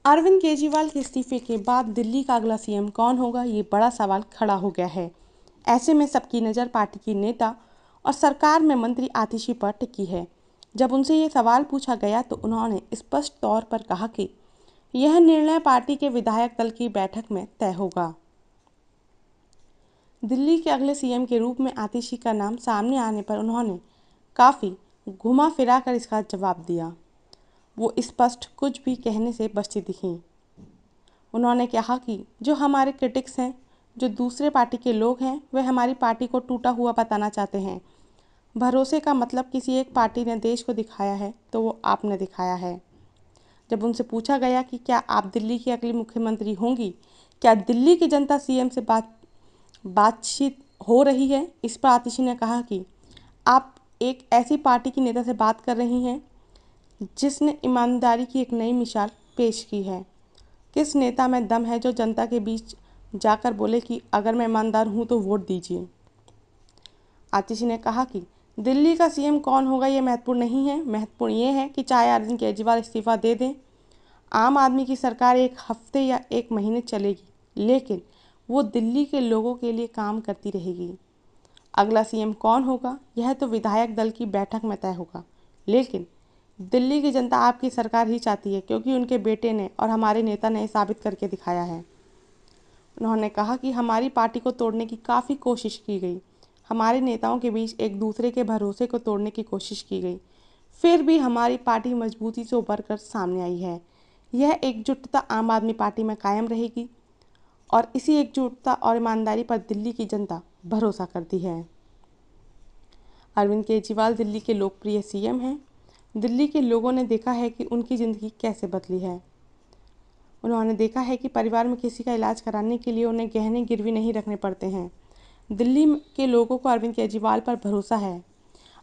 अरविंद केजरीवाल के इस्तीफे के बाद दिल्ली का अगला सीएम कौन होगा, ये बड़ा सवाल खड़ा हो गया है। ऐसे में सबकी नज़र पार्टी की नेता और सरकार में मंत्री आतिशी पर टिकी है। जब उनसे ये सवाल पूछा गया तो उन्होंने स्पष्ट तौर पर कहा कि यह निर्णय पार्टी के विधायक दल की बैठक में तय होगा। दिल्ली के अगले सीएम के रूप में आतिशी का नाम सामने आने पर उन्होंने काफ़ी घुमा फिरा कर इसका जवाब दिया। वो स्पष्ट कुछ भी कहने से बचती दिखीं। उन्होंने कहा कि जो हमारे क्रिटिक्स हैं, जो दूसरे पार्टी के लोग हैं, वे हमारी पार्टी को टूटा हुआ बताना चाहते हैं। भरोसे का मतलब किसी एक पार्टी ने देश को दिखाया है तो वो आपने दिखाया है। जब उनसे पूछा गया कि क्या आप दिल्ली की अगली मुख्यमंत्री होंगी, क्या दिल्ली की जनता सीएम से बातचीत हो रही है, इस पर आतिशी ने कहा कि आप एक ऐसी पार्टी की नेता से बात कर रही हैं जिसने ईमानदारी की एक नई मिसाल पेश की है। किस नेता में दम है जो जनता के बीच जाकर बोले कि अगर मैं ईमानदार हूं तो वोट दीजिए। आतिशी ने कहा कि दिल्ली का सीएम कौन होगा ये महत्वपूर्ण नहीं है, महत्वपूर्ण ये है कि चाहे अरविंद केजरीवाल इस्तीफा दे दें, आम आदमी की सरकार एक हफ्ते या एक महीने चलेगी, लेकिन वो दिल्ली के लोगों के लिए काम करती रहेगी। अगला सीएम कौन होगा यह तो विधायक दल की बैठक में तय होगा, लेकिन दिल्ली की जनता आपकी सरकार ही चाहती है, क्योंकि उनके बेटे ने और हमारे नेता ने साबित करके दिखाया है। उन्होंने कहा कि हमारी पार्टी को तोड़ने की काफ़ी कोशिश की गई, हमारे नेताओं के बीच एक दूसरे के भरोसे को तोड़ने की कोशिश की गई, फिर भी हमारी पार्टी मजबूती से उभर कर सामने आई है। यह एकजुटता आम आदमी पार्टी में कायम रहेगी और इसी एकजुटता और ईमानदारी पर दिल्ली की जनता भरोसा करती है। अरविंद केजरीवाल दिल्ली के लोकप्रिय सीएम हैं। दिल्ली के लोगों ने देखा है कि उनकी ज़िंदगी कैसे बदली है। उन्होंने देखा है कि परिवार में किसी का इलाज कराने के लिए उन्हें गहने गिरवी नहीं रखने पड़ते हैं। दिल्ली के लोगों को अरविंद केजरीवाल पर भरोसा है।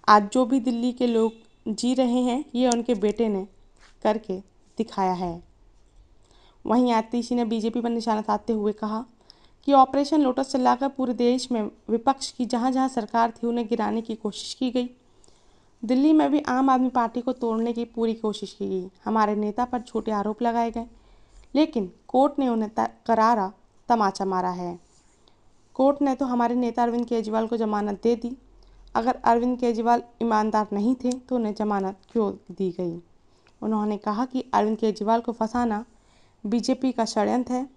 आज जो भी दिल्ली के लोग जी रहे हैं, ये उनके बेटे ने करके दिखाया है। वहीं आतिशी ने बीजेपी पर निशाना साधते हुए कहा कि ऑपरेशन लोटस चलाकर पूरे देश में विपक्ष की जहां जहां सरकार थी उन्हें गिराने की कोशिश की गई। दिल्ली में भी आम आदमी पार्टी को तोड़ने की पूरी कोशिश की गई। हमारे नेता पर छोटे आरोप लगाए गए, लेकिन कोर्ट ने उन्हें करारा तमाचा मारा है। कोर्ट ने तो हमारे नेता अरविंद केजरीवाल को जमानत दे दी। अगर अरविंद केजरीवाल ईमानदार नहीं थे तो उन्हें जमानत क्यों दी गई। उन्होंने कहा कि अरविंद केजरीवाल को फंसाना बीजेपी का षड्यंत्र है।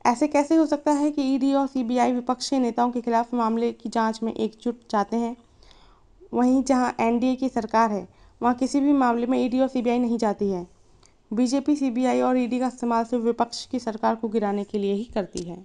ऐसे कैसे हो सकता है कि ईडी और सीबीआई विपक्षी नेताओं के खिलाफ मामले की जांच में एकजुट चाहते हैं, वहीं जहां एनडीए की सरकार है वहां किसी भी मामले में ईडी और सीबीआई नहीं जाती है। बीजेपी सीबीआई और ईडी का इस्तेमाल सिर्फ विपक्ष की सरकार को गिराने के लिए ही करती है।